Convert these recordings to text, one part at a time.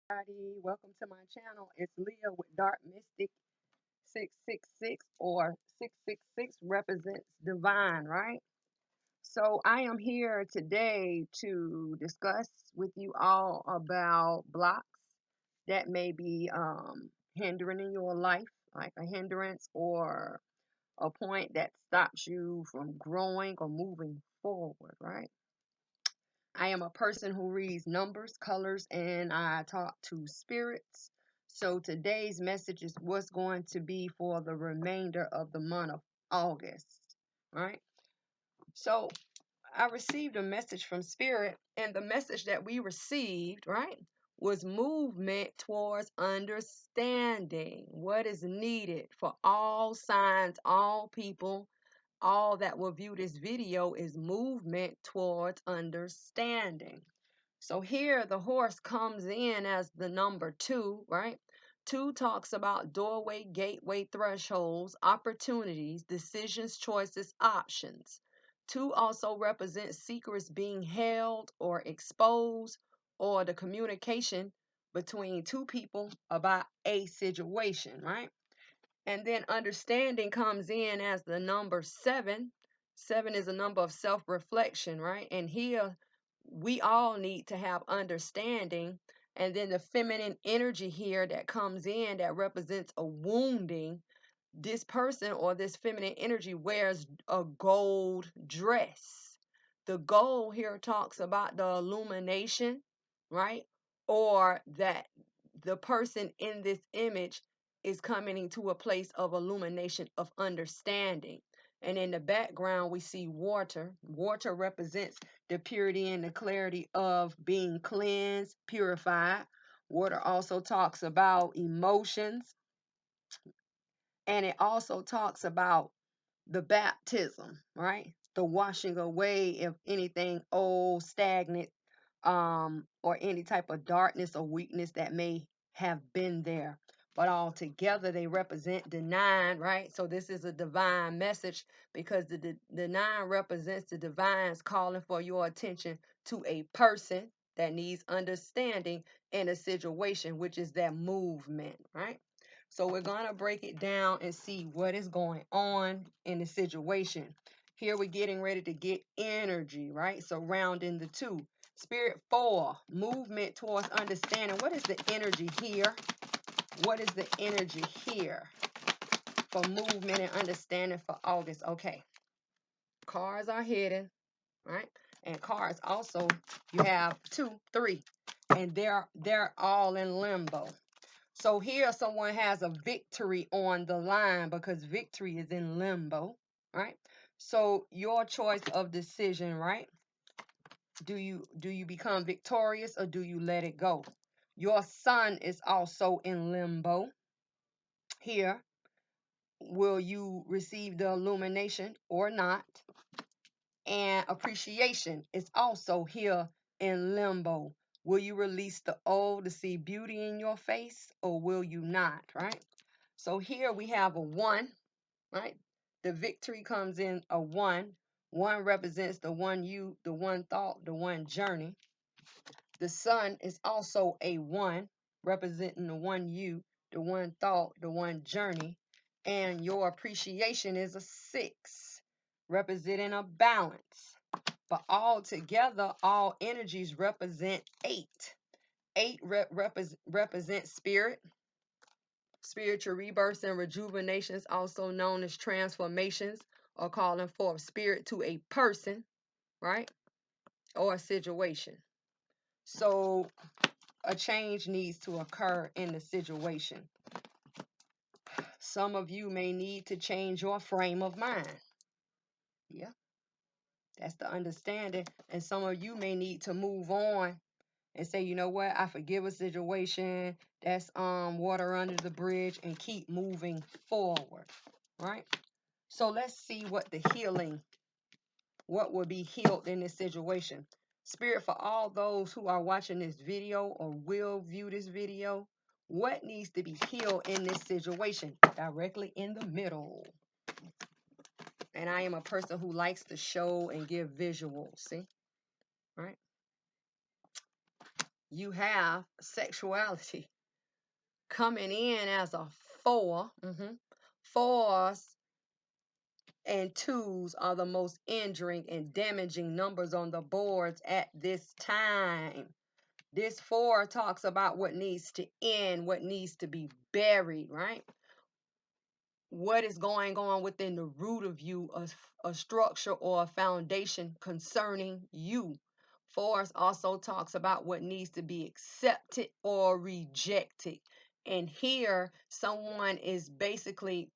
everybody. Welcome to my channel. It's Leah with Dark Mystic 666 or 666 represents divine, right? So I am here today to discuss with you all about blocks that may be hindering in your life, like a hindrance or a point that stops you from growing or moving forward, right? I am a person who reads numbers, colors, and I talk to spirits. So today's message is what's going to be for the remainder of the month of August, right? So I received a message from spirit, and the message that we received, right, was movement towards understanding what is needed for all signs, all people, all that will view this video is movement towards understanding. So here the horse comes in as the number 2, right? 2 talks about doorway, gateway, thresholds, opportunities, decisions, choices, options. 2 also represents secrets being held or exposed or the communication between two people about a situation, right? And then understanding comes in as the number 7. 7 is a number of self-reflection, right? And here we all need to have understanding. And then the feminine energy here that comes in that represents a wounding. This person or this feminine energy wears a gold dress. The gold here talks about the illumination, right? Or that the person in this image is coming into a place of illumination, of understanding. And in the background, we see water. Water represents the purity and the clarity of being cleansed, purified. Water also talks about emotions, and it also talks about the baptism, right? The washing away of anything old, stagnant, or any type of darkness or weakness that may have been there. But all together they represent the 9, right? So this is a divine message because the 9 represents the divine's calling for your attention to a person that needs understanding in a situation, which is that movement, right? So we're going to break it down and see what is going on in the situation. Here we're getting ready to get energy, right? Surrounding the 2. Spirit 4, movement towards understanding. What is the energy here? What is the energy here for movement and understanding for August? Okay, cars are hidden, right? And cars also, you have 2, 3, and they're all in limbo. So here someone has a victory on the line because victory is in limbo, right? So your choice of decision, right? Do you become victorious or do you let it go? Your sun is also in limbo here. Will you receive the illumination or not? And appreciation is also here in limbo. Will you release the old to see beauty in your face or will you not, right? So here we have a 1, right? The victory comes in a 1. 1 represents the one you, the one thought, the one journey. The sun is also a 1, representing the one you, the one thought, the one journey. And your appreciation is a 6, representing a balance. But all together, all energies represent 8. 8 represents spirit, spiritual rebirths and rejuvenations, also known as transformations, or calling forth spirit to a person, right? Or a situation. So a change needs to occur in the situation. Some of you may need to change your frame of mind. Yeah, that's the understanding. And some of you may need to move on and say, you know what, I forgive a situation. That's water under the bridge and keep moving forward, right? So let's see what the healing, what will be healed in this situation. Spirit, for all those who are watching this video or will view this video, what needs to be healed in this situation? Directly in the middle. And I am a person who likes to show and give visuals, see? Right? you have sexuality coming in as a 4. Fours and 2s are the most injuring and damaging numbers on the boards at this time. This 4 talks about what needs to end, what needs to be buried, right? What is going on within the root of you, a structure or a foundation concerning you. Force also talks about what needs to be accepted or rejected. And here, someone is basically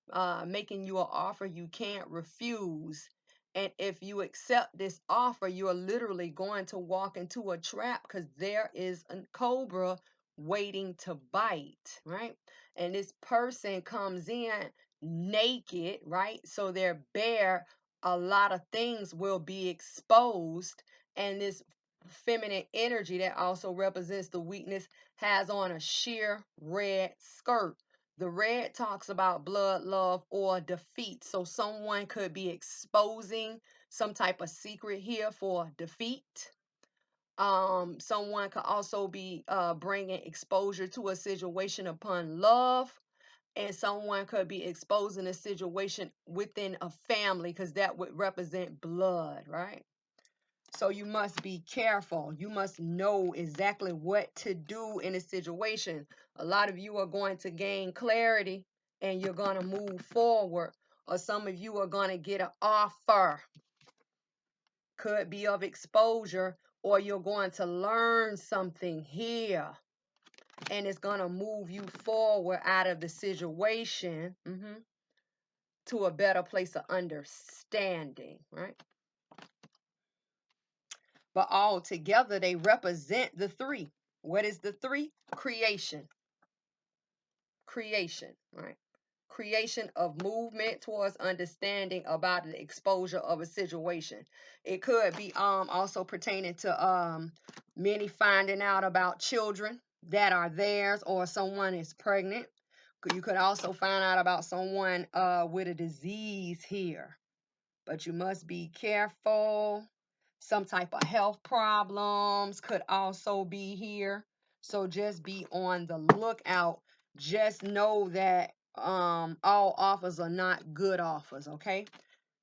making you an offer you can't refuse. And if you accept this offer, you're literally going to walk into a trap because there is a cobra waiting to bite, right? And this person comes in naked, right? So they're bare. A lot of things will be exposed. And this feminine energy that also represents the weakness has on a sheer red skirt. The red talks about blood, love, or defeat. So someone could be exposing some type of secret here for defeat. Someone could also be bringing exposure to a situation upon love, and someone could be exposing a situation within a family because that would represent blood, right? So you must be careful. You must know exactly what to do in a situation. A lot of you are going to gain clarity and you're going to move forward, or some of you are going to get an offer, could be of exposure, or you're going to learn something here and it's going to move you forward out of the situation to a better place of understanding, right? But all together, they represent the 3. What is the 3? Creation. Creation, right? Creation of movement towards understanding about the exposure of a situation. It could be also pertaining to many finding out about children that are theirs, or someone is pregnant. You could also find out about someone with a disease here, but you must be careful. Some type of health problems could also be here. So just be on the lookout. Just know that all offers are not good offers, okay?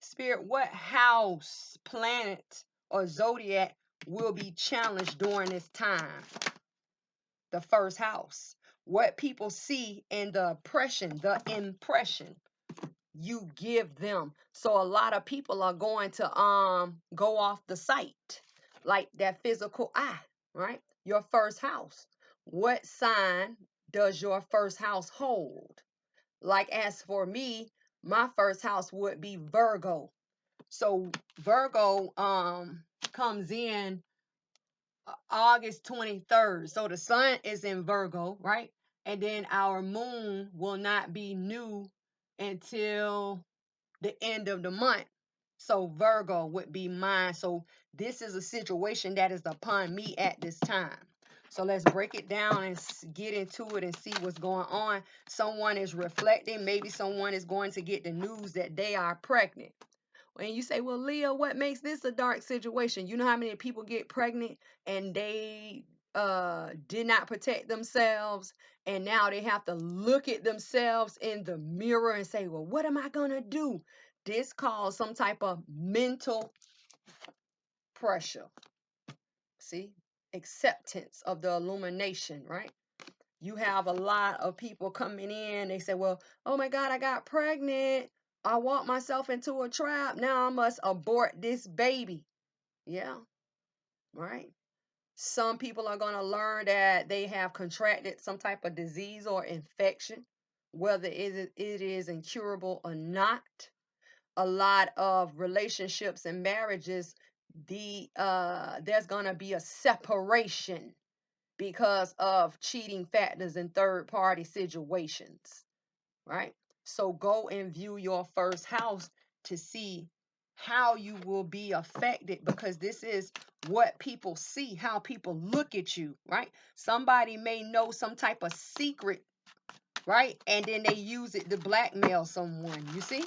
Spirit, what house, planet, or zodiac will be challenged during this time? The first house. What people see in the impression you give them. So a lot of people are going to go off the site, like that physical eye, right? Your first house. What sign does your first house hold? Like, as for me, my first house would be Virgo. So Virgo comes in August 23rd. So the sun is in Virgo, right? And then our moon will not be new until the end of the month. So Virgo would be mine. So this is a situation that is upon me at this time. So let's break it down and get into it and see what's going on. Someone is reflecting. Maybe someone is going to get the news that they are pregnant. And you say, well, Leah, what makes this a dark situation? You know how many people get pregnant and they did not protect themselves, and now they have to look at themselves in the mirror and say, well, what am I gonna do? This calls some type of mental pressure. See, acceptance of the illumination, right? You have a lot of people coming in. They say, well, oh my God, I got pregnant. I walked myself into a trap. Now I must abort this baby. Yeah, right. Some people are going to learn that they have contracted some type of disease or infection, whether it is incurable or not. A lot of relationships and marriages, there's going to be a separation because of cheating factors and third party situations, right? So go and view your first house to see how you will be affected, because this is what people see, how people look at you, right? Somebody may know some type of secret, right? And then they use it to blackmail someone, you see?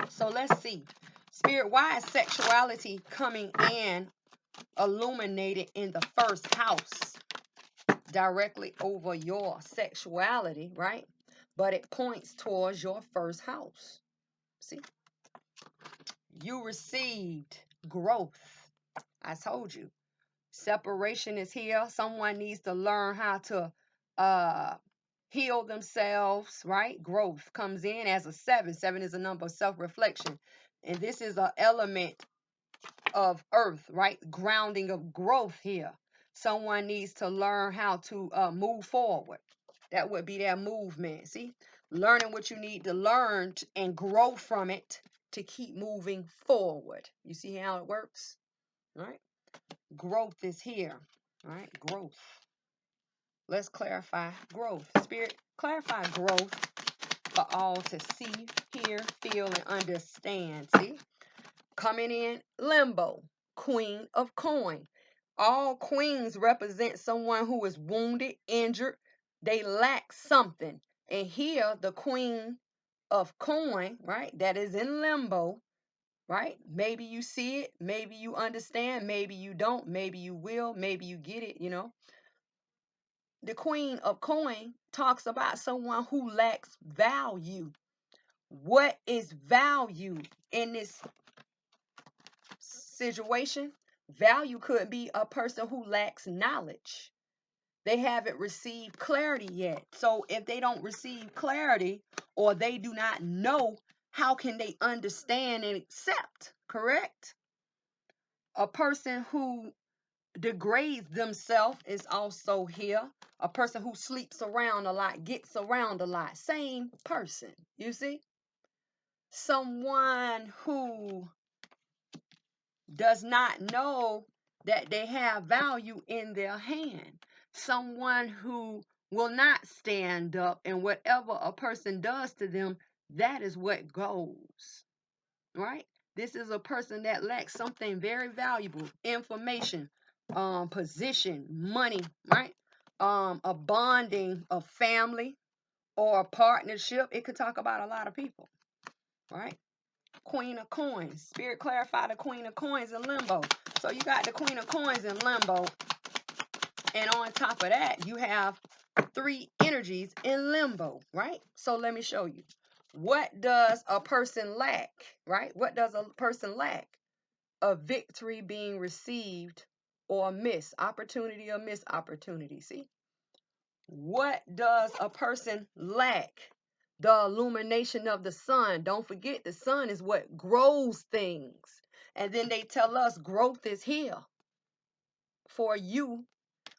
So let's see. Spirit, why is sexuality coming in illuminated in the first house? directly over your sexuality, right? But it points towards your first house. See, you received growth. I told you. Separation is here. Someone needs to learn how to uh, heal themselves, right? Growth comes in as a 7. 7 is a number of self-reflection. And this is an element of earth, right? Grounding of growth here. Someone needs to learn how to move forward. That would be their movement. See, learning what you need to learn and grow from it to keep moving forward. You see how it works, right? Growth is here, right? Growth. Let's clarify growth. Spirit, clarify growth for all to see, hear, feel, and understand. See? Coming in limbo, queen of coin. All queens represent someone who is wounded, injured. They lack something. And here, the queen of coin, right, that is in limbo, right? Maybe you see it, maybe you understand, maybe you don't, maybe you will, maybe you get it, you know. The queen of coin talks about someone who lacks value. What is value in this situation? Value could be a person who lacks knowledge. They haven't received clarity yet. So if they don't receive clarity or they do not know, how can they understand and accept? Correct? A person who degrades themselves is also here. A person who sleeps around a lot, gets around a lot. Same person, you see? Someone who does not know that they have value in their hand. Someone who will not stand up, and whatever a person does to them, that is what goes, right? This is a person that lacks something very valuable, information, position, money, right? A bonding, a family, or a partnership. It could talk about a lot of people, right? Queen of coins. Spirit clarify the queen of coins in limbo. So you got the queen of coins in limbo. And on top of that, you have 3 energies in limbo, right? So let me show you. What does a person lack, right? What does a person lack? A victory being received or missed. Opportunity or missed opportunity. See? What does a person lack? The illumination of the sun. Don't forget, the sun is what grows things. And then they tell us growth is here for you,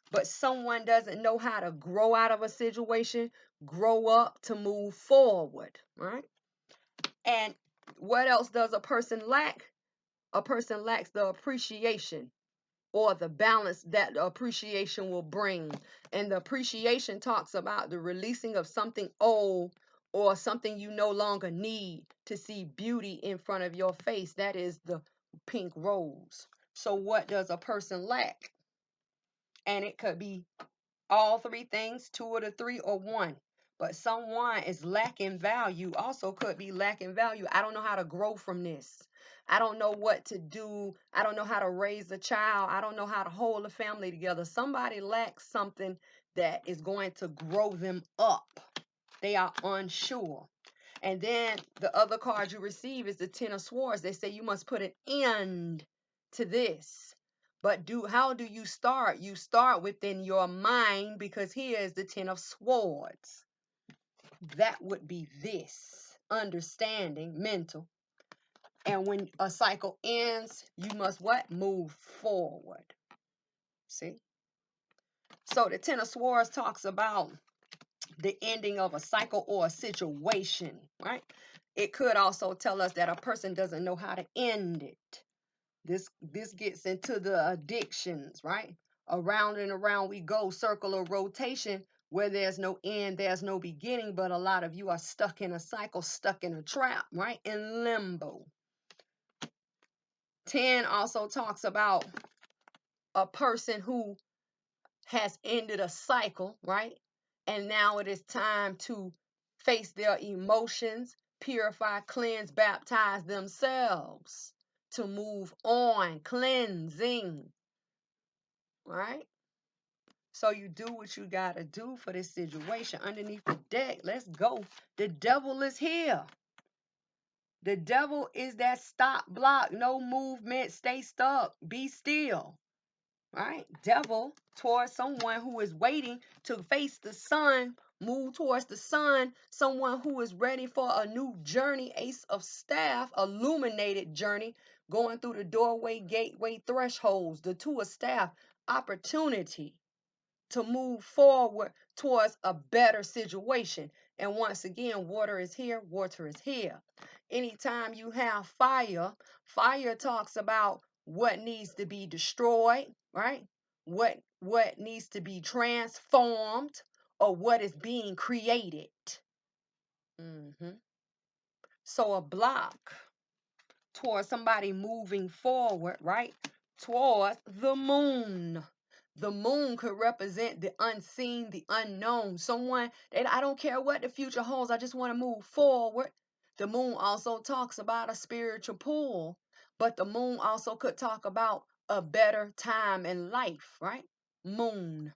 but someone doesn't know how to grow out of a situation, grow up to move forward, right? And what else does a person lack? A person lacks the appreciation or the balance that the appreciation will bring. And the appreciation talks about the releasing of something old or something you no longer need to see beauty in front of your face. That is the pink rose. So what does a person lack? And it could be all 3 things, 2 of the 3, or 1. But someone is lacking value, also could be lacking value. I don't know how to grow from this. I don't know what to do. I don't know how to raise a child. I don't know how to hold a family together. Somebody lacks something that is going to grow them up. They are unsure. And then the other card you receive is the 10 of Swords. They say you must put an end to this. But how do you start? You start within your mind, because here is the 10 of Swords. That would be this understanding, mental. And when a cycle ends, you must what? Move forward. See? So the 10 of Swords talks about the ending of a cycle or a situation, right? It could also tell us that a person doesn't know how to end it. This gets into the addictions, right? Around and around we go, circle of rotation, where there's no end, there's no beginning, but a lot of you are stuck in a cycle, stuck in a trap, right? In limbo. 10 also talks about a person who has ended a cycle, right? And now it is time to face their emotions, purify, cleanse, baptize themselves to move on, cleansing, right? So you do what you gotta do for this situation. Underneath the deck, let's go. The devil is here. The devil is that stop block, no movement, stay stuck, be still. Right? Devil towards someone who is waiting to face the sun, move towards the sun, someone who is ready for a new journey, ace of staff, illuminated journey, going through the doorway, gateway, thresholds, the two of staff, opportunity to move forward towards a better situation. And once again, water is here, water is here. Anytime you have fire, fire talks about what needs to be destroyed, right? What needs to be transformed or what is being created. So a block towards somebody moving forward, right? Towards the moon. The moon could represent the unseen, the unknown. Someone that I don't care what the future holds, I just want to move forward. The moon also talks about a spiritual pull, but the moon also could talk about a better time in life, right? Moon.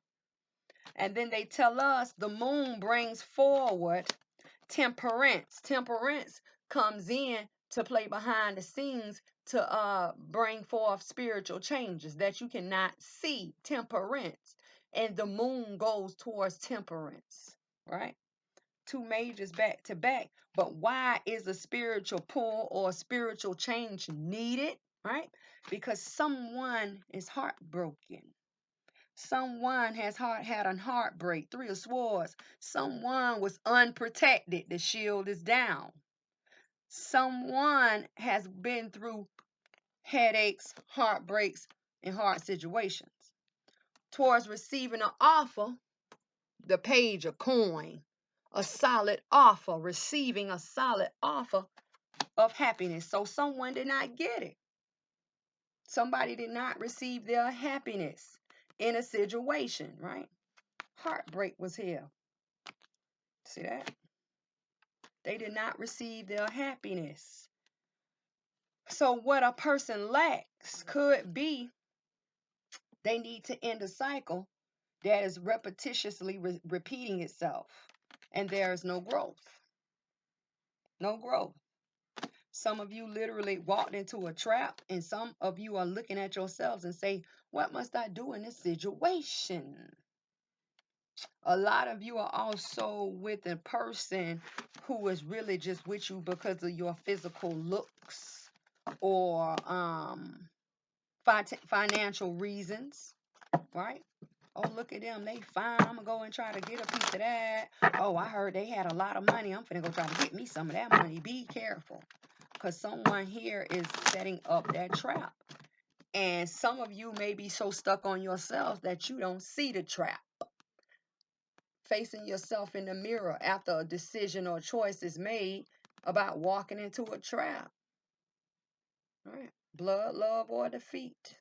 And then they tell us the moon brings forward temperance. Temperance comes in to play behind the scenes to bring forth spiritual changes that you cannot see. Temperance. And the moon goes towards temperance, right? Two majors back to back. But why is a spiritual pull or spiritual change needed, right? Because someone is heartbroken. Someone has had a heartbreak. Three of Swords. Someone was unprotected. The shield is down. Someone has been through headaches, heartbreaks, and hard situations. Towards receiving an offer, the page of coin. A solid offer, receiving a solid offer of happiness. So someone did not get it. Somebody did not receive their happiness in a situation, right? Heartbreak was here. See that? They did not receive their happiness. So what a person lacks could be they need to end a cycle that is repetitiously repeating itself. And there is no growth. No growth. Some of you literally walked into a trap, and some of you are looking at yourselves and say, what must I do in this situation? A lot of you are also with a person who is really just with you because of your physical looks or financial reasons, right? Oh, look at them. They fine. I'm going to go and try to get a piece of that. Oh, I heard they had a lot of money. I'm finna go try to get me some of that money. Be careful, because someone here is setting up that trap. And some of you may be so stuck on yourselves that you don't see the trap. Facing yourself in the mirror after a decision or choice is made about walking into a trap. All right. Blood, love, or defeat.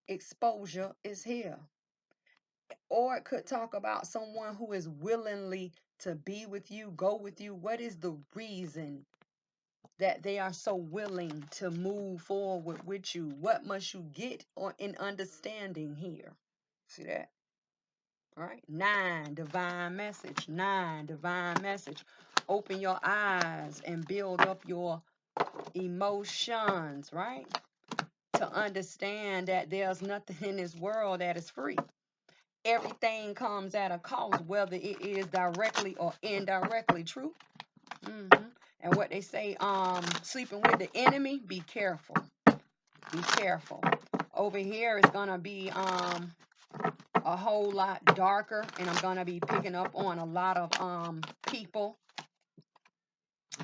Exposure is here. Or it could talk about someone who is willingly to be with you, go with you. What is the reason that they are so willing to move forward with you? What must you get in understanding here? See that? All right. 9, divine message. 9, divine message. Open your eyes and build up your emotions, right? To understand that there's nothing in this world that is free. Everything comes at a cost, whether it is directly or indirectly. True. And what they say, sleeping with the enemy, be careful. Be careful. Over here is gonna be a whole lot darker, and I'm gonna be picking up on a lot of people.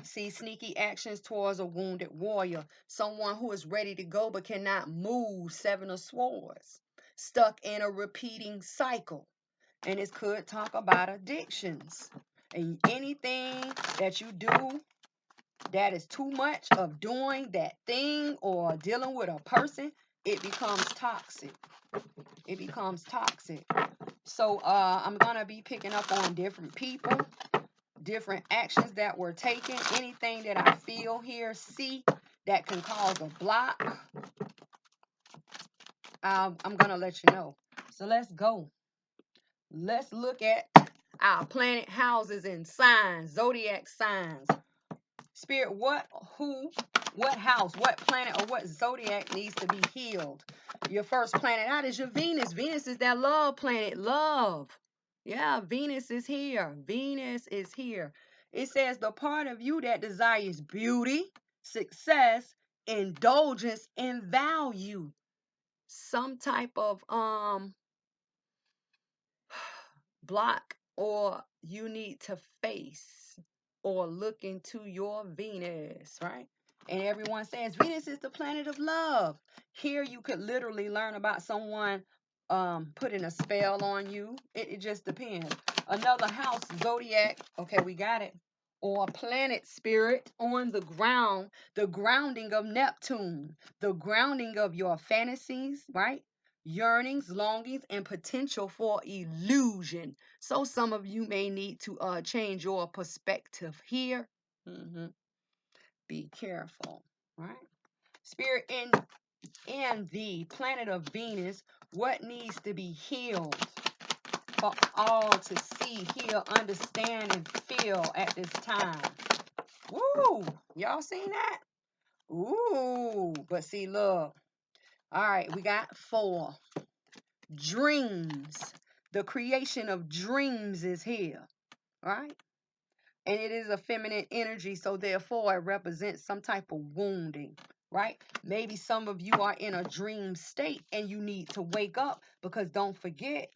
See sneaky actions towards a wounded warrior, someone who is ready to go but cannot move. 7 of Swords, stuck in a repeating cycle. And it could talk about addictions. And anything that you do that is too much of doing that thing or dealing with a person, it becomes toxic. It becomes toxic. So I'm going to be picking up on different people, different actions that were taken, anything that I feel, hear, see that can cause a block. I'm going to let you know. So let's go. Let's look at our planet houses and signs, zodiac signs. Spirit, what house, what planet, or what zodiac needs to be healed? Your first planet out is your Venus. Venus is that love planet, love. Yeah, Venus is here. Venus is here. It says the part of you that desires beauty, success, indulgence, and value. Some type of block, or you need to face or look into your Venus, right? And everyone says Venus is the planet of love. Here you could literally learn about someone putting a spell on you. It just depends. Another house, zodiac. Okay, we got it. Or planet spirit on the grounding of Neptune, the grounding of your fantasies, right? Yearnings, longings, and potential for illusion. So some of you may need to change your perspective here. Mhm. Be careful, right? Spirit in the planet of Venus, what needs to be healed for all to see, hear, understand, and feel at this time? Woo! Y'all seen that? Ooh, but see, look. All right, we got 4. Dreams. The creation of dreams is here, right? And it is a feminine energy, so therefore it represents some type of wounding, right? Maybe some of you are in a dream state and you need to wake up, because don't forget,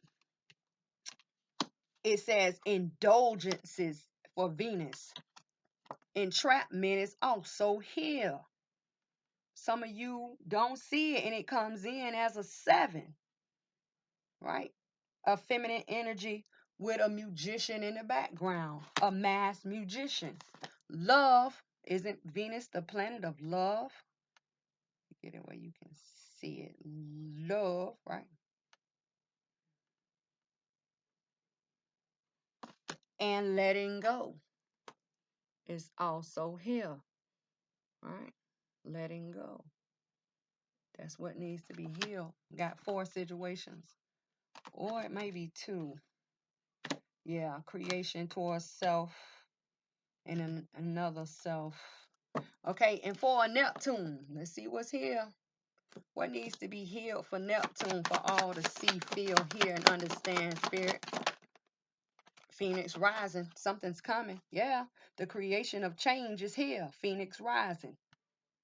it says indulgences for Venus. Entrapment is also here. Some of you don't see it and it comes in as a 7, right? A feminine energy with a musician in the background, a mass musician. Love, isn't Venus the planet of love? Get it where you can see it. Love, right? And letting go is also here, right? Letting go. That's what needs to be healed. Got 4 situations, or it may be 2. Yeah, creation towards self and another self. Okay, and for Neptune, let's see what's here. What needs to be healed for Neptune for all to see, feel, hear, and understand, Spirit? Phoenix rising. Something's coming. Yeah, the creation of change is here. Phoenix rising,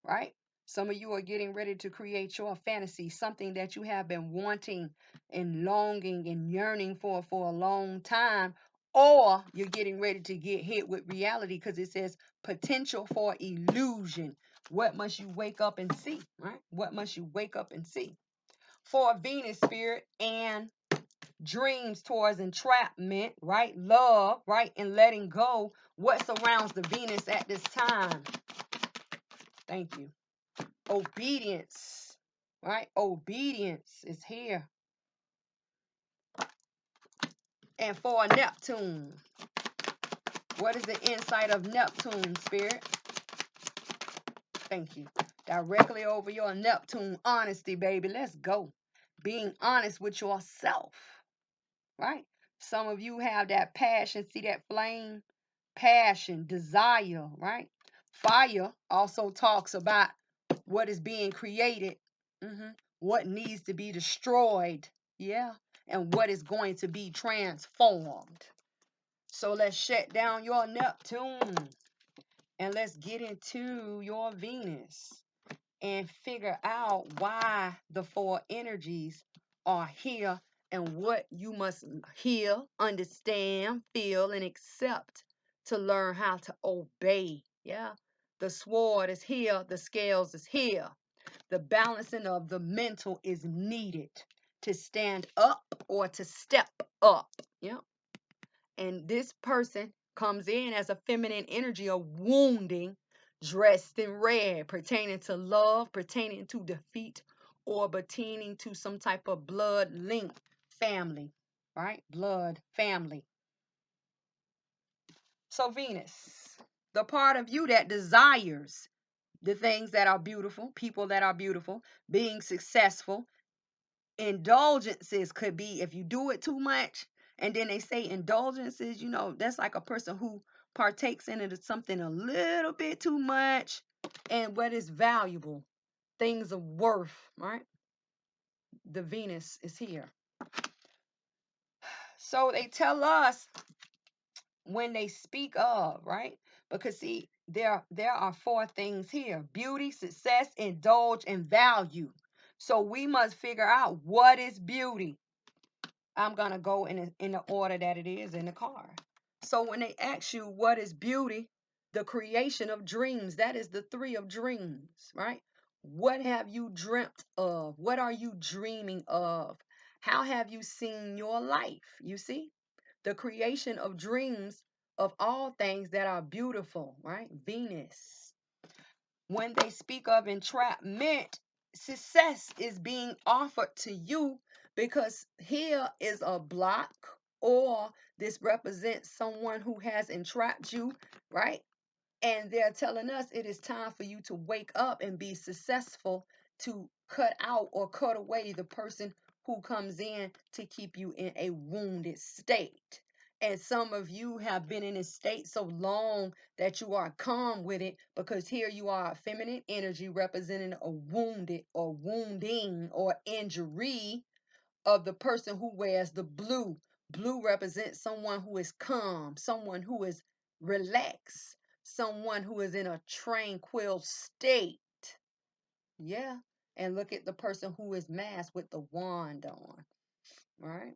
right? Some of you are getting ready to create your fantasy, something that you have been wanting and longing and yearning for a long time, or you're getting ready to get hit with reality, because it says potential for illusion. What must you wake up and see, right? What must you wake up and see? For Venus, Spirit, and dreams towards entrapment, right? Love, right? And letting go. What surrounds the Venus at this time? Thank you. Obedience, right? Obedience is here. And for Neptune, what is the insight of Neptune, Spirit? Thank you. Directly over your Neptune, honesty, baby. Let's go. Being honest with yourself, right? Some of you have that passion. See that flame? Passion, desire, right? Fire also talks about what is being created, what needs to be destroyed, yeah, and what is going to be transformed. So let's shut down your Neptune and let's get into your Venus and figure out why the 4 energies are here and what you must hear, understand, feel, and accept to learn how to obey. Yeah. The sword is here, the scales is here. The balancing of the mental is needed to stand up or to step up. Yeah. And this person comes in as a feminine energy of wounding, dressed in red, pertaining to love, pertaining to defeat, or pertaining to some type of blood link family, right? Blood family. So Venus, the part of you that desires the things that are beautiful, people that are beautiful, being successful. Indulgences could be if you do it too much, And then they say indulgences, that's like a person who partakes in it something a little bit too much and what is valuable, things of worth, right? The Venus is here. So they tell us when they speak of, right? Because see, there are four things here: beauty, success, indulge, and value. So we must figure out what is beauty. I'm gonna go in the order that it is in the card. So when they ask you what is beauty, the creation of dreams, that is the three of dreams, right? What have you dreamt of? What are you dreaming of? How have you seen your life? You see? The creation of dreams of all things that are beautiful, right? Venus. When they speak of entrapment, success is being offered to you because here is a block, or this represents someone who has entrapped you, right? And they're telling us it is time for you to wake up and be successful, to cut out or cut away the person who comes in to keep you in a wounded state. And some of you have been in this state so long that you are calm with it, because here you are, feminine energy representing a wounded or wounding or injury of the person who wears the blue. Blue represents someone who is calm, someone who is relaxed, someone who is in a tranquil state. Yeah. And look at the person who is masked with the wand on. All right.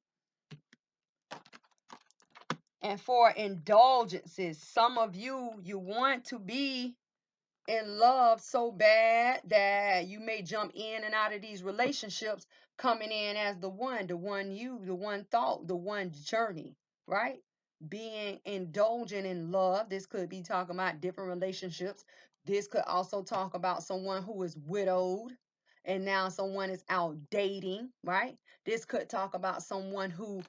And for indulgences, some of you want to be in love so bad that you may jump in and out of these relationships, coming in as the one you, the one thought, the one journey, right? Being indulgent in love. This could be talking about different relationships. This could also talk about someone who is widowed and now someone is out dating, right? This could talk about someone who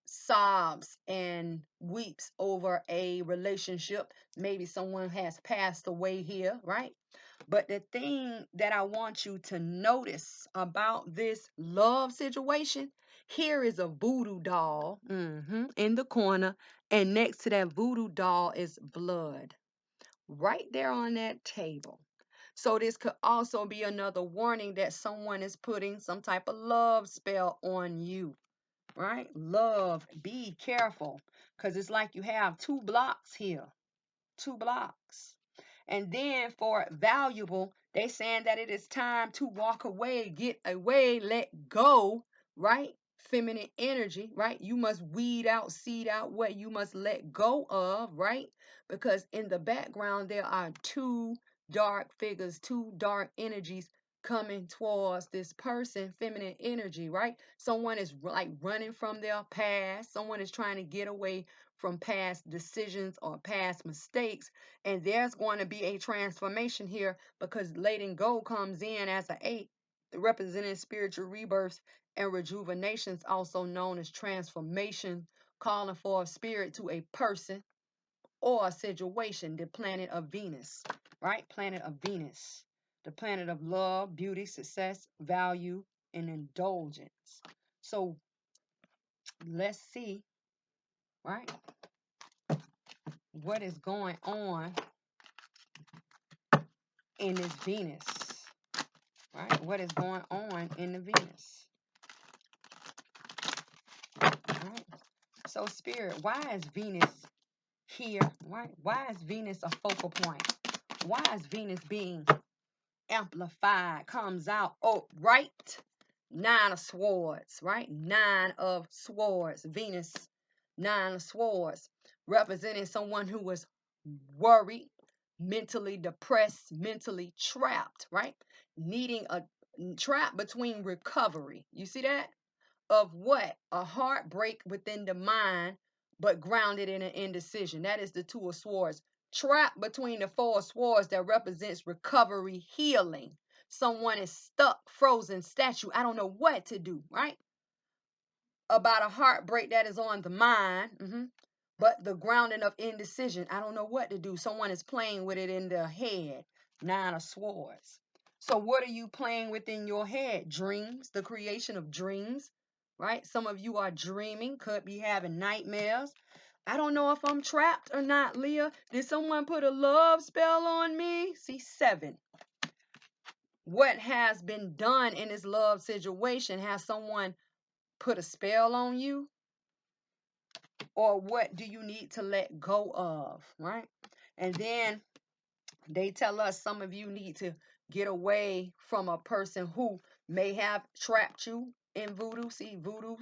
sobs and weeps over a relationship. Maybe someone has passed away here, right? But the thing that I want you to notice about this love situation, here is a voodoo doll in the corner, and next to that voodoo doll is blood right there on that table. So this could also be another warning that someone is putting some type of love spell on you, right? Love, be careful, because it's like you have two blocks here, two blocks. And then for valuable, they saying that it is time to walk away, get away, let go, right? Feminine energy, right? You must weed out, seed out what you must let go of, right? Because in the background, there are two dark figures, two dark energies coming towards this person, feminine energy, right? Someone is like running from their past. Someone is trying to get away from past decisions or past mistakes. And there's going to be a transformation here, because letting go comes in as an 8, representing spiritual rebirths and rejuvenations, also known as transformation, calling for a spirit to a person or a situation, the planet of Venus, right? Planet of Venus, the planet of love, beauty, success, value, and indulgence. So let's see, right, what is going on in this Venus, right? What is going on in the Venus, right? So spirit, why is Venus here? Why is Venus a focal point? Why is Venus being amplified? Comes out, oh, right? 9 of Swords, right? 9 of Swords, Venus, 9 of Swords, representing someone who was worried, mentally depressed, mentally trapped, right? Needing a trap between recovery. You see that? Of what? A heartbreak within the mind, but grounded in an indecision. That is the 2 of Swords. Trapped between the 4 of Swords that represents recovery, healing. Someone is stuck, frozen, statue. I don't know what to do, right? About a heartbreak that is on the mind. But the grounding of indecision. I don't know what to do. Someone is playing with it in their head. 9 of Swords. So what are you playing with in your head? Dreams, the creation of dreams. right? Some of you are dreaming, could be having nightmares. I don't know if I'm trapped or not, Leah. Did someone put a love spell on me? See, 7. What has been done in this love situation? Has someone put a spell on you? Or what do you need to let go of, right? And then they tell us some of you need to get away from a person who may have trapped you in voodoo. See, voodoo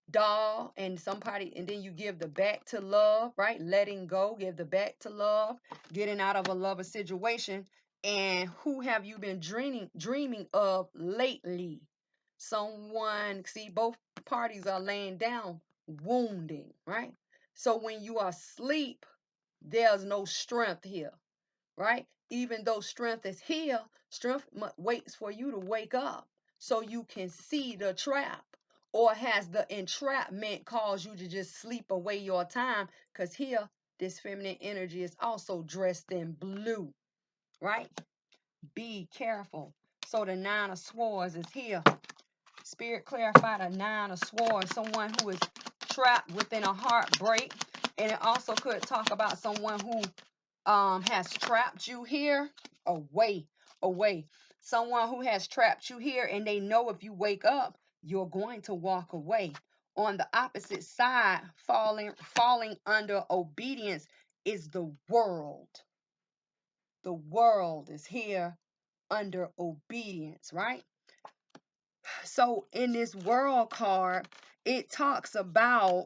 doll and somebody, and then you give the back to love, right? Letting go, give the back to love, getting out of a lover situation. And who have you been dreaming of lately? Someone, see, both parties are laying down wounding, right? So when you are asleep, there's no strength here, right? Even though strength is here, strength waits for you to wake up so you can see the trap. Or has the entrapment caused you to just sleep away your time? Because here, this feminine energy is also dressed in blue, right? Be careful. So the 9 of swords is here. Spirit clarify the 9 of swords, someone who is trapped within a heartbreak. And it also could talk about someone who has trapped you here. Away. Someone who has trapped you here, and they know if you wake up, you're going to walk away. On the opposite side, falling under obedience is the world. The world is here under obedience, right? So in this world card, it talks about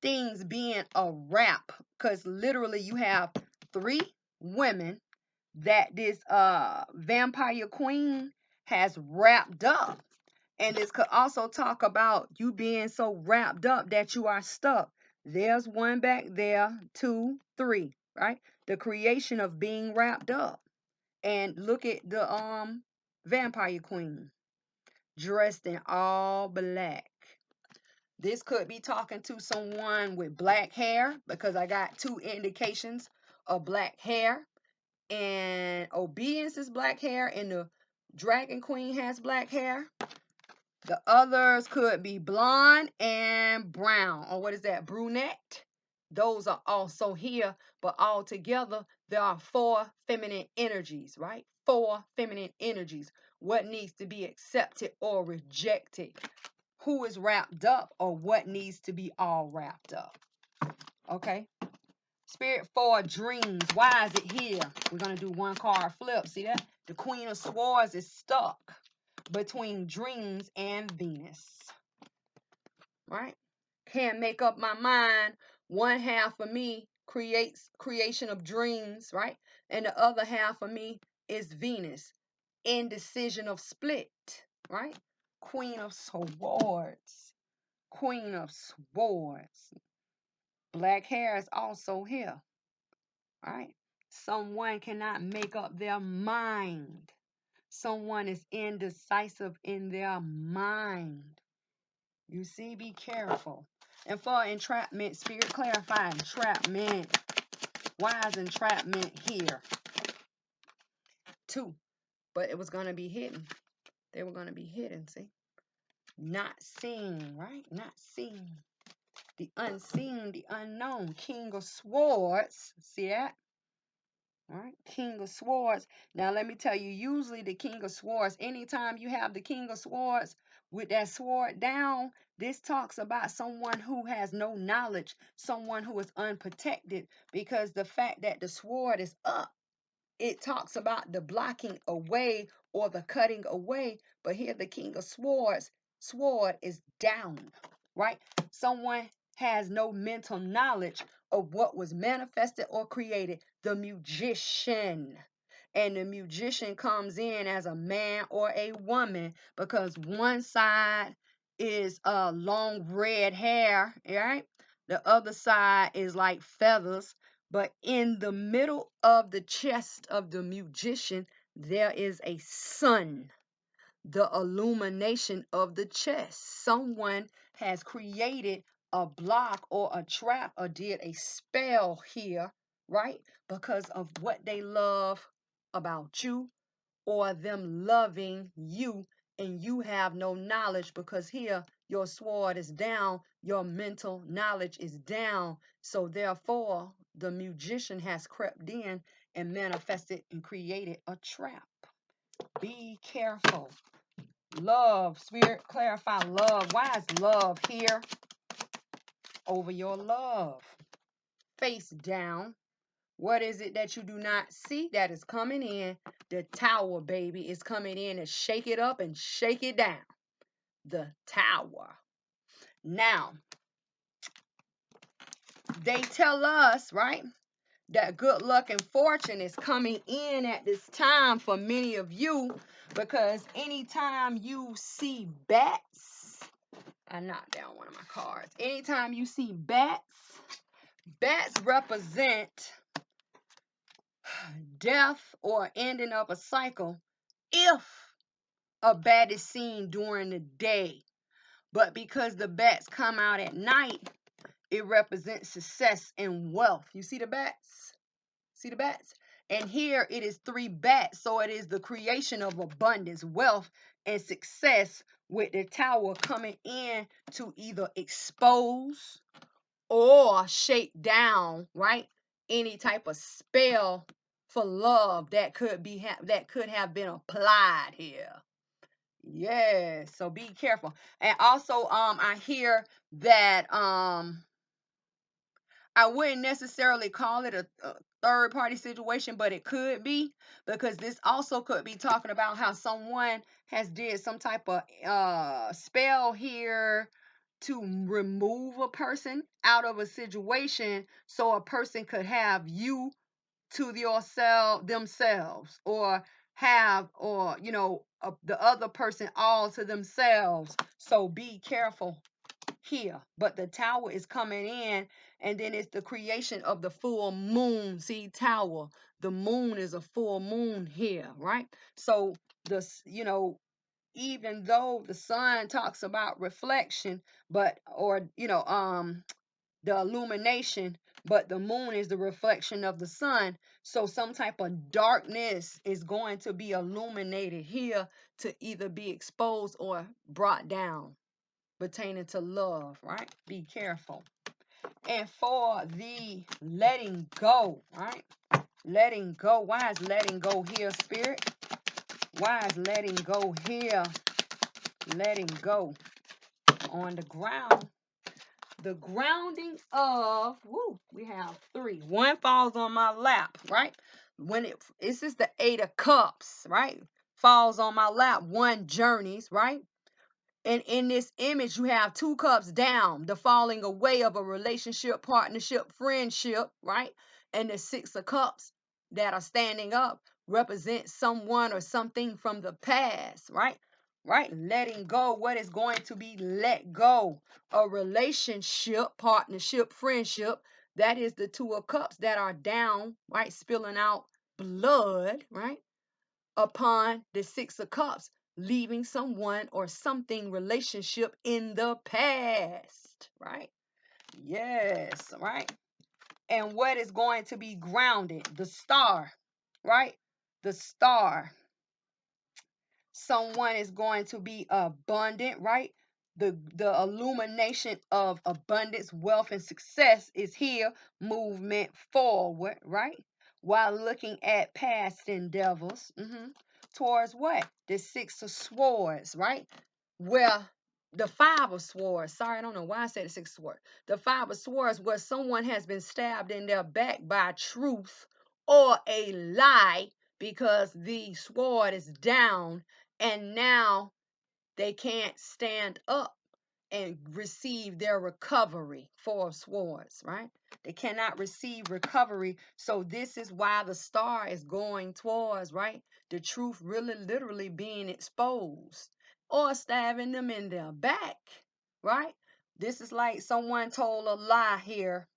things being a wrap, because literally you have 3 women that this vampire queen has wrapped up. And this could also talk about you being so wrapped up that you are stuck. There's 1 back there, 2, 3, right? The creation of being wrapped up. And look at the vampire queen dressed in all black. This could be talking to someone with black hair, because I got 2 indications of black hair. And obedience is black hair, and the dragon queen has black hair. The others could be blonde and brown, or what is that, brunette? Those are also here, but all together there are 4 feminine energies, right? 4 feminine energies. What needs to be accepted or rejected? Who is wrapped up, or what needs to be all wrapped up? Okay. Spirit for dreams. Why is it here? We're going to do 1 card flip. See that? The Queen of Swords is stuck between dreams and Venus. Right? Can't make up my mind. 1 half of me creates creation of dreams, right? And the other half of me is Venus. Indecision of split, right? Queen of Swords. Queen of Swords. Black hair is also here. Right? Someone cannot make up their mind. Someone is indecisive in their mind. You see, be careful. And for entrapment, Spirit clarify entrapment. Why is entrapment here? 2. But it was going to be hidden. They were going to be hidden, see? Not seen, right? Not seen. The unseen, the unknown. King of Swords. See that? All right, King of Swords. Now, let me tell you, usually the King of Swords, anytime you have the King of Swords with that sword down, this talks about someone who has no knowledge, someone who is unprotected, because the fact that the sword is up, it talks about the blocking away or the cutting away. But here, the King of Swords, sword is down, right? Someone has no mental knowledge of what was manifested or created. The magician. And the magician comes in as a man or a woman, because one side is long red hair, right? The other side is like feathers. But in the middle of the chest of the magician, there is a sun, the illumination of the chest. Someone has created a block or a trap or did a spell here, right? Because of what they love about you, or them loving you, and you have no knowledge, because here Your sword is down. Your mental knowledge is down. So therefore, the magician has crept in and manifested and created a trap. Be careful. Love, spirit, clarify love. Why is love here over your love? Face down. What is it that you do not see that is coming in? The tower, baby, is coming in and shake it up and shake it down. The tower. Now, they tell us, right, that good luck and fortune is coming in at this time for many of you, because anytime you see bats, I knocked down one of my cards. Anytime you see bats, bats represent death or ending of a cycle if a bat is seen during the day. But because the bats come out at night, it represents success and wealth. You see the bats? See the bats? And here it is 3 bats. So it is the creation of abundance, wealth, and success, with the tower coming in to either expose or shake down, right? Any type of spell for love that could be that could have been applied here. Yes, so be careful. And also I hear that I wouldn't necessarily call it a third party situation, but it could be, because this also could be talking about how someone has did some type of spell here to remove a person out of a situation, so a person could have you to yourself themselves, or have, or the other person all to themselves. So be careful here. But the tower is coming in, and then it's the creation of the full moon. See, tower, the moon is a full moon here, right? So even though the sun talks about reflection, but the illumination, but the moon is the reflection of the sun. So some type of darkness is going to be illuminated here to either be exposed or brought down, pertaining to love, right? Be careful. And for the letting go, right? Letting go. Why is letting go here, spirit? Why is letting go here? Letting go on the ground. The grounding of, we have 3. One falls on my lap, right? This is the 8 of cups, right? Falls on my lap. 1 journeys, right? And in this image, you have 2 cups down, the falling away of a relationship, partnership, friendship, right? And the 6 of cups that are standing up represent someone or something from the past, right? Right? Letting go. What is going to be let go? A relationship, partnership, friendship. That is the 2 of cups that are down, right? Spilling out blood, right? Upon the 6 of cups, leaving someone or something relationship in the past, right? Yes, right? And what is going to be grounded? The star, right? The star. Someone is going to be abundant, right? The illumination of abundance, wealth, and success is here. Movement forward, right? While looking at past endeavors, towards what? The 6 of swords, right? Where the 5 of swords, sorry, I don't know why I said the 6 of swords. The 5 of swords, where someone has been stabbed in their back by truth or a lie, because the sword is down, and now they can't stand up and receive their recovery. 4 of swords, right? They cannot receive recovery. So this is why the star is going towards, right? The truth really literally being exposed, or stabbing them in their back, right? This is like someone told a lie here,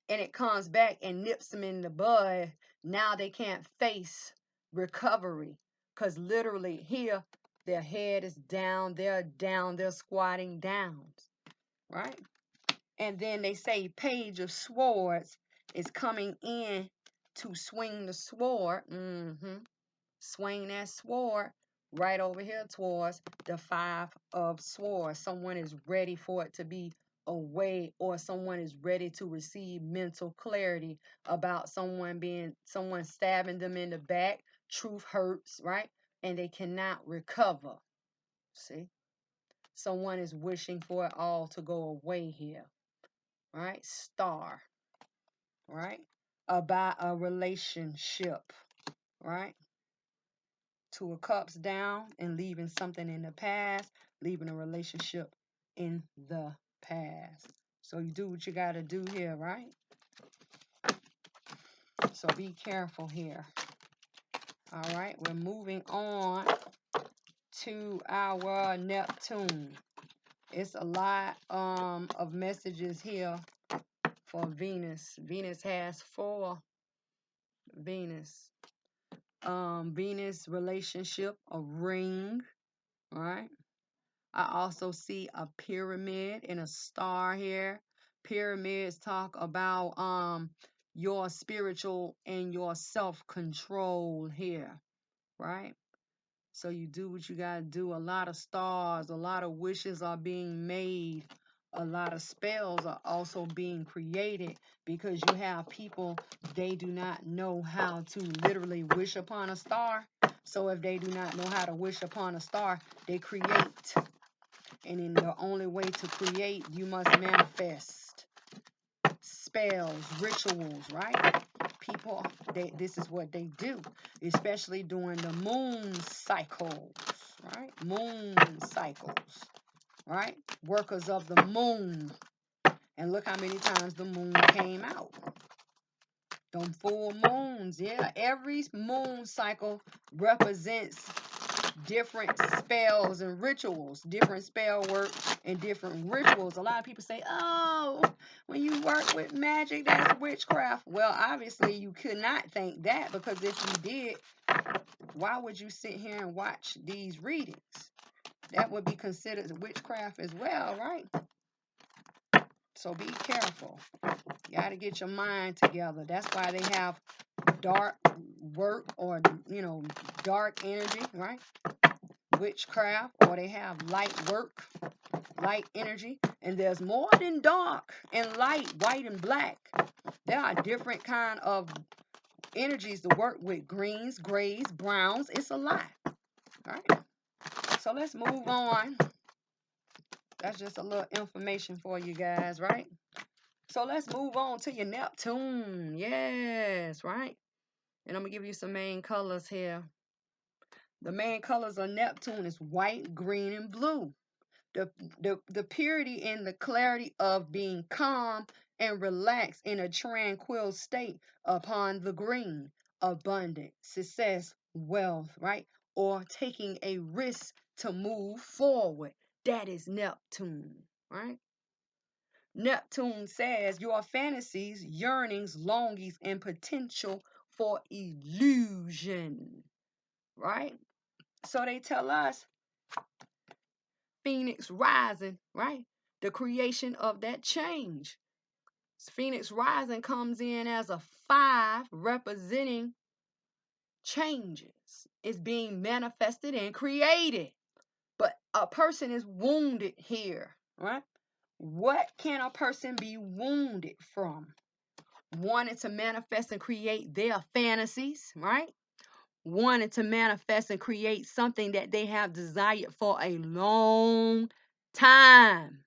and it comes back and nips them in the bud. Now they can't face recovery, because literally here their head is down, they're squatting down, right? And then they say Page of Swords is coming in to swing the sword. Swing that sword right over here towards the Five of Swords. Someone is ready for it to be away, or someone is ready to receive mental clarity about someone stabbing them in the back. Truth hurts, right? And they cannot recover. See? Someone is wishing for it all to go away here, right? Star, right? About a relationship, right? Two of Cups down and leaving something in the past, leaving a relationship in the past. So you do what you got to do here, right? So be careful here. All right, we're moving on to our Neptune. It's a lot of messages here for Venus. Venus has 4. Venus. Venus relationship, a ring, right? I also see a pyramid and a star here. Pyramids talk about your spiritual and your self-control here, right? So you do what you gotta do. A lot of stars, a lot of wishes are being made. A lot of spells are also being created because you have people, they do not know how to literally wish upon a star. So if they do not know how to wish upon a star, they create. And in the only way to create, you must manifest spells, rituals, right? People, this is what they do, especially during the moon cycles, right? Moon cycles, right? Workers of the moon. And look how many times the moon came out. Them full moons, yeah. Every moon cycle represents different spells and rituals, different spell work and different rituals. A lot of people say, oh, when you work with magic, that's witchcraft. Well, obviously you could not think that, because if you did, why would you sit here and watch these readings? That would be considered witchcraft as well, right? So be careful. You got to get your mind together. That's why they have dark work, or, dark energy, right? Witchcraft, or they have light work, light energy. And there's more than dark and light, white and black. There are different kind of energies to work with. Greens, grays, browns. It's a lot. All right. So let's move on. That's just a little information for you guys, right? So let's move on to your Neptune. Yes, right? And I'm going to give you some main colors here. The main colors of Neptune is white, green, and blue. The purity and the clarity of being calm and relaxed in a tranquil state upon the green, abundant, success, wealth, right? Or taking a risk to move forward. That is Neptune, right? Neptune says your fantasies, yearnings, longings, and potential for illusion, right? So they tell us Phoenix rising, right? The creation of that change. Phoenix rising comes in as a 5, representing changes. It's being manifested and created. But a person is wounded here, right? What can a person be wounded from? Wanting to manifest and create their fantasies, right? Wanting to manifest and create something that they have desired for a long time.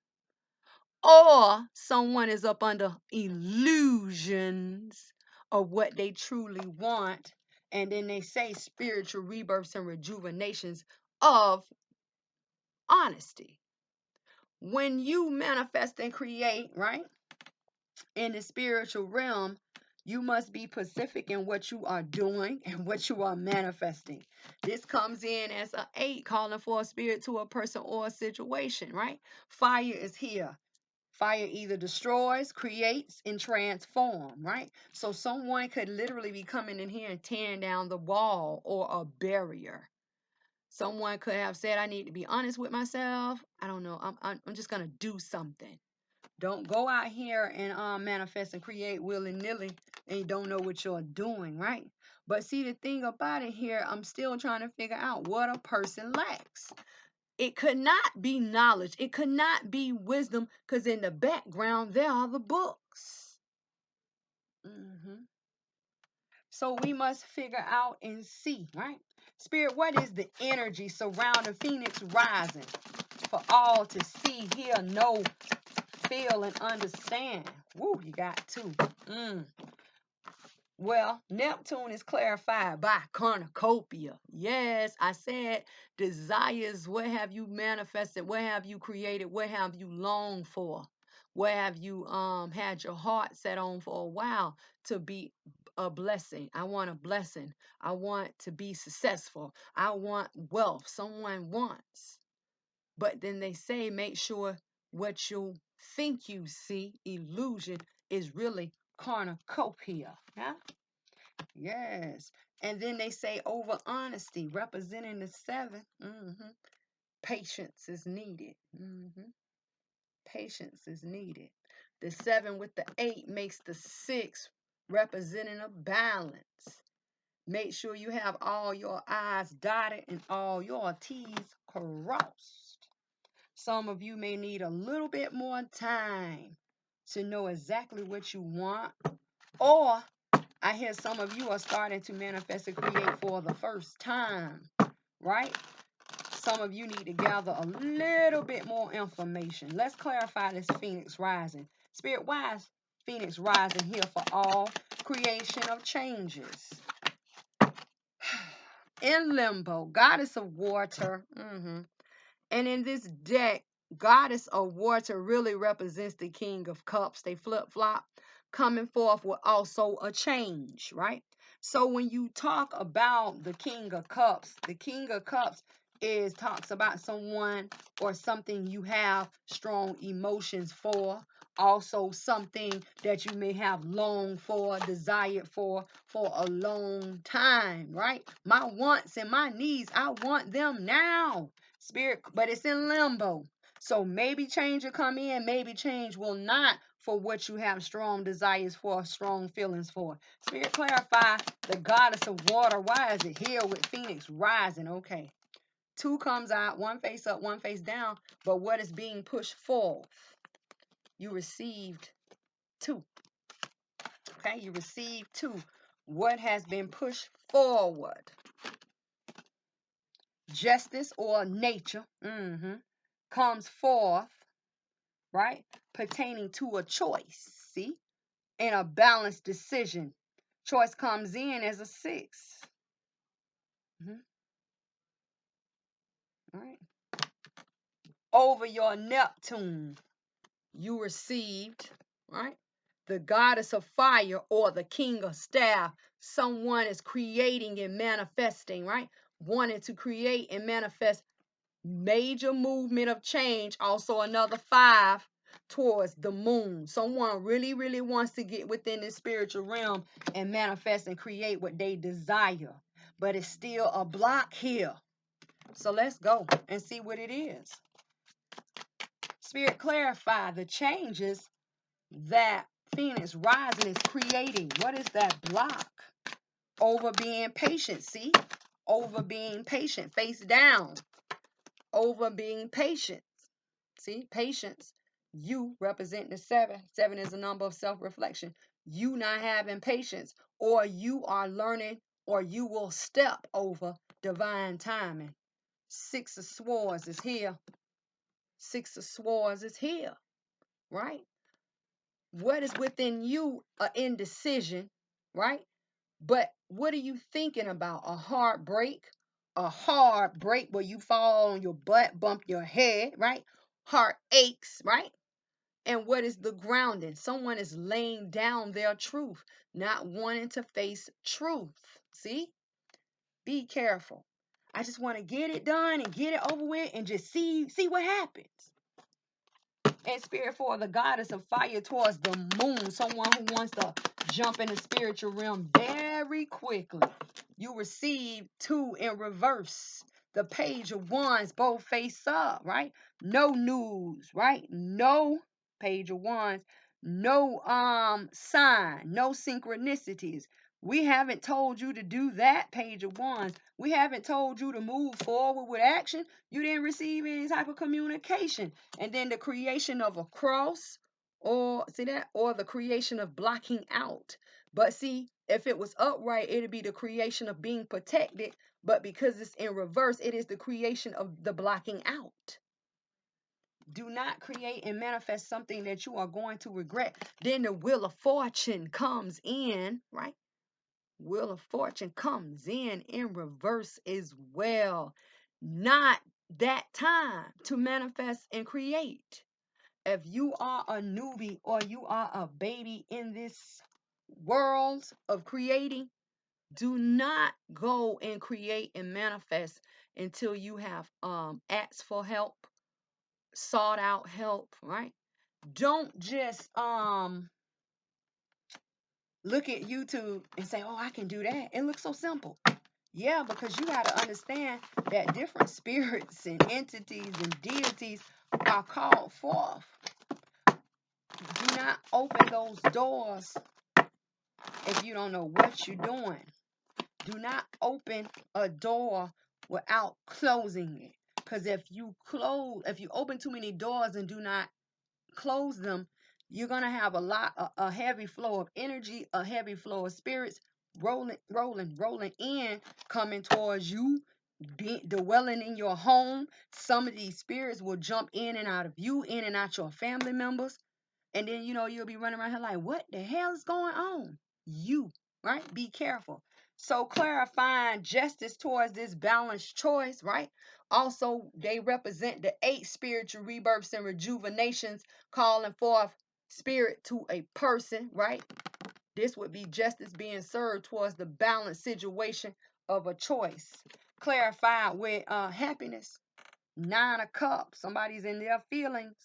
Or someone is up under illusions of what they truly want. And then they say spiritual rebirths and rejuvenations of honesty. When you manifest and create, right, in the spiritual realm, you must be specific in what you are doing and what you are manifesting. This comes in as an 8, calling for a spirit to a person or a situation, right? Fire is here. Fire either destroys, creates, and transforms, right? So someone could literally be coming in here and tearing down the wall or a barrier. Someone could have said, I need to be honest with myself. I don't know. I'm just going to do something. Don't go out here and manifest and create willy-nilly and you don't know what you're doing, right? But see, the thing about it here, I'm still trying to figure out what a person lacks. It could not be knowledge. It could not be wisdom, because in the background there are the books. So we must figure out and see, right? Spirit, what is the energy surrounding Phoenix rising for all to see, hear, know, feel, and understand? Woo, you got two. Well, Neptune is clarified by cornucopia. Yes, I said desires. What have you manifested? What have you created? What have you longed for? What have you had your heart set on for a while to be a blessing? I want a blessing. I want to be successful. I want wealth. Someone wants. But then they say make sure what you think you see, illusion, is really cornucopia. Yeah? Yes. And then they say over honesty, representing the seven. Patience is needed. Patience is needed. The seven with the eight makes the six, representing a balance. Make sure you have all your I's dotted and all your T's crossed. Some of you may need a little bit more time to know exactly what you want, or I hear some of you are starting to manifest and create for the first time, right? Some of you need to gather a little bit more information. Let's clarify this Phoenix rising. Spirit wise, Phoenix rising here for all creation of changes. In limbo, goddess of water. And in this deck, goddess of water really represents the king of cups. They flip-flop, coming forth with also a change, right? So when you talk about the king of cups is talks about someone or something you have strong emotions for, also something that you may have longed for, desired for a long time, right? My wants and my needs, I want them now. Spirit, but it's in limbo. So maybe change will come in, maybe change will not for what you have strong desires for, strong feelings for. Spirit, clarify the goddess of water. Why is it here with Phoenix rising? Okay. Two comes out, one face up, one face down. But what is being pushed forth? You received two. Okay, you received two. What has been pushed forward? Justice or nature comes forth, right? Pertaining to a choice, see? And a balanced decision. Choice comes in as a 6. All right. Over your Neptune, you received, right? The goddess of fire or the king of staff. Someone is creating and manifesting, right? Wanting to create and manifest major movement of change. Also another 5 towards the moon. Someone really, really wants to get within the spiritual realm and manifest and create what they desire. But it's still a block here. So let's go and see what it is. Spirit, clarify the changes that Phoenix rising is creating. What is that block? Over being patient, see? Over being patient, face down. Over being patient. See, patience. You represent the 7. 7 is a number of self-reflection. You not having patience, or you are learning, or you will step over divine timing. 6 of swords is here. 6 of swords is here, right? What is within you? An indecision, right? But what are you thinking about? A heartbreak? A hard break where you fall on your butt, bump your head, right? Heart aches, right? And what is the grounding? Someone is laying down their truth, not wanting to face truth. See? Be careful. I just want to get it done and get it over with and just see what happens. And spirit for the goddess of fire towards the moon, someone who wants to jump in the spiritual realm very quickly. You receive 2 in reverse. The page of wands, both face up, right? No news, right? No Page of Wands. No sign, no synchronicities. We haven't told you to do that, Page of Wands. We haven't told you to move forward with action. You didn't receive any type of communication. And then the creation of a cross, or see that, or the creation of blocking out. But see, if it was upright, it'd be the creation of being protected. But because it's in reverse, it is the creation of the blocking out. Do not create and manifest something that you are going to regret. Then the wheel of fortune comes in, right? Wheel of fortune comes in reverse as well. Not that time to manifest and create. If you are a newbie or you are a baby in this world of creating, do not go and create and manifest until you have asked for help, sought out help, right? Don't just look at YouTube and say, "Oh, I can do that." It looks so simple. Yeah, because you got to understand that different spirits and entities and deities are called forth. Do not open those doors if you don't know what you're doing. Do not open a door without closing it. Because if you open too many doors and do not close them, you're gonna have a heavy flow of energy, a heavy flow of spirits rolling in, coming towards you, dwelling in your home. Some of these spirits will jump in and out of you, in and out your family members. And then, you'll be running around here like, what the hell is going on? You, right? Be careful. So clarifying justice towards this balanced choice, right? Also, they represent the 8 spiritual rebirths and rejuvenations, calling forth spirit to a person, right? This would be justice being served towards the balanced situation of a choice. Clarified with happiness. 9 of Cups. Somebody's in their feelings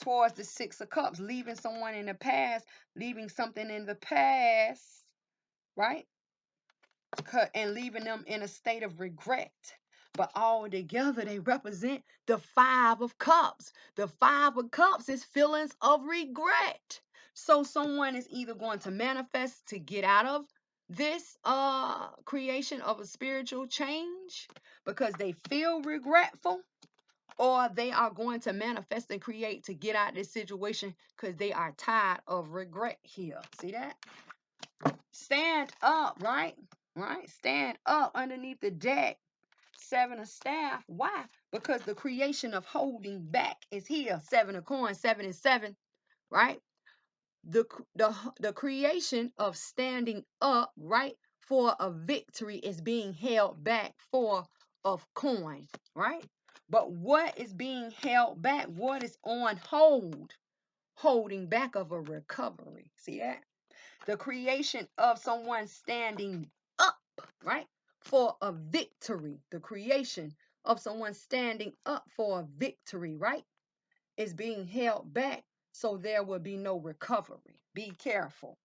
towards the 6 of Cups, leaving someone in the past, leaving something in the past, right? And leaving them in a state of regret. But all together, they represent the 5 of Cups. The 5 of Cups is feelings of regret. So someone is either going to manifest to get out of this creation of a spiritual change because they feel regretful, or they are going to manifest and create to get out of this situation because they are tired of regret here. See that? Stand up, right? Right? Stand up underneath the deck. 7 of Staff. Why? Because the creation of holding back is here. 7 of Coins, 7 and 7, right? The creation of standing up, right, for a victory is being held back for of coin, right? But what is being held back? What is on hold? Holding back of a recovery. See that? The creation of someone standing up, right, for a victory. The creation of someone standing up for a victory, right, is being held back, so there will be no recovery. Be careful.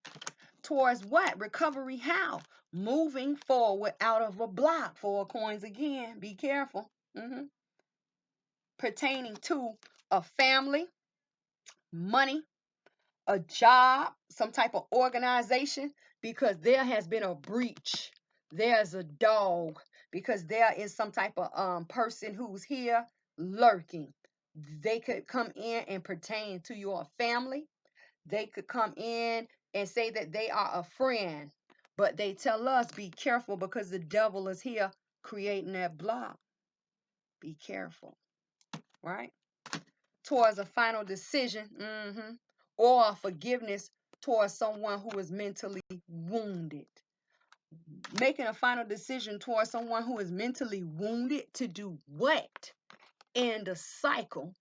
Towards what? Recovery how? Moving forward out of a block. 4 coins again. Be careful. Pertaining to a family, money, a job, some type of organization, because there has been a breach. There's a dog, because there is some type of person who's here lurking. They could come in and pertain to your family. They could come in and say that they are a friend, but they tell us be careful because the devil is here creating that block. Be careful, right? Towards a final decision, or forgiveness towards someone who is mentally wounded. Making a final decision towards someone who is mentally wounded to do what? End the cycle,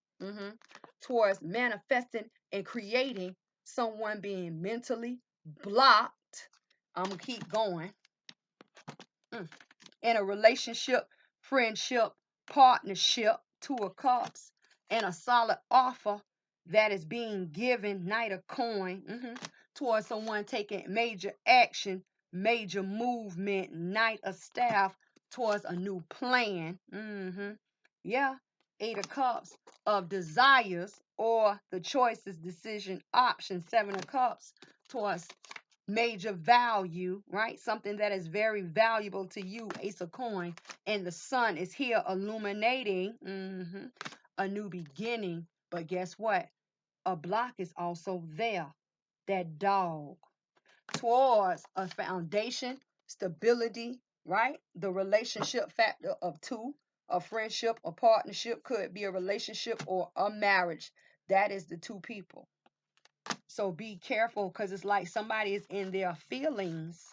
towards manifesting and creating someone being mentally blocked. I'm going to keep going. In a relationship, friendship, partnership, 2 of Cups, and a solid offer that is being given, Knight of Coin, towards someone taking major action, major movement, Knight of Staff, towards a new plan. Yeah, Eight of Cups of desires or the choices, decision, option. Seven of Cups towards major value, right? Something that is very valuable to you. Ace of Coin. And the sun is here illuminating a new beginning. But guess what? A block is also there. That dog. Towards a foundation, stability, right? The relationship factor of two, a friendship, a partnership, could be a relationship or a marriage. That is the two people. So be careful, because it's like somebody is in their feelings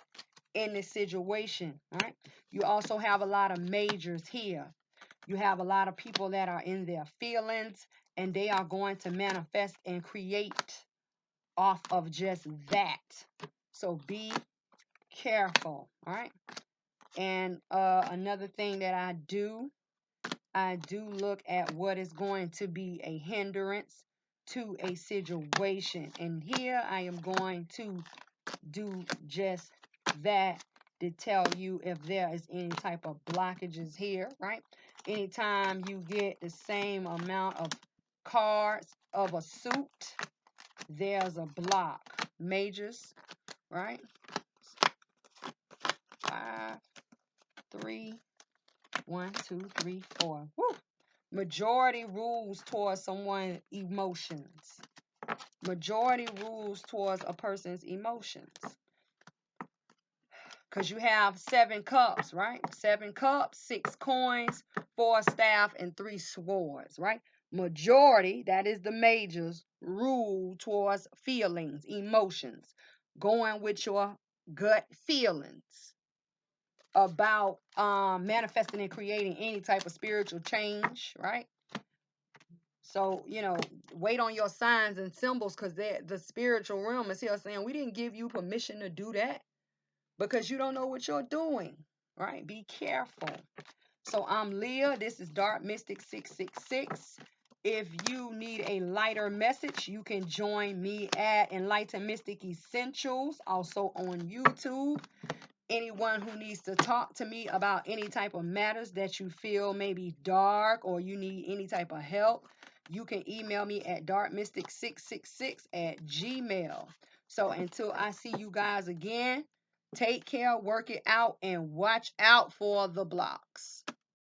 in this situation, right? You also have a lot of majors here. You have a lot of people that are in their feelings, and they are going to manifest and create off of just that. So be careful, all right? And another thing that I do look at what is going to be a hindrance to a situation. And here I am going to do just that, to tell you if there is any type of blockages here, right? Anytime you get the same amount of cards of a suit, there's a block. Majors, right? 5, 3, 1, 2, 3, 4. Woo! Majority rules towards someone's emotions. Majority rules towards a person's emotions. Because you have 7 cups, right? 7 cups, 6 coins, 4 staff, and 3 swords, right? Majority, that is the majors, rule towards feelings, emotions, going with your gut feelings about manifesting and creating any type of spiritual change, right? So, wait on your signs and symbols, because the spiritual realm is here saying we didn't give you permission to do that because you don't know what you're doing, right? Be careful. So I'm Leah. This is Dark Mystic 666. If you need a lighter message, you can join me at Enlightened Mystic Essentials, also on YouTube. Anyone who needs to talk to me about any type of matters that you feel may be dark, or you need any type of help, you can email me at darkmystic666@gmail. So until I see you guys again, take care, work it out, and watch out for the blocks.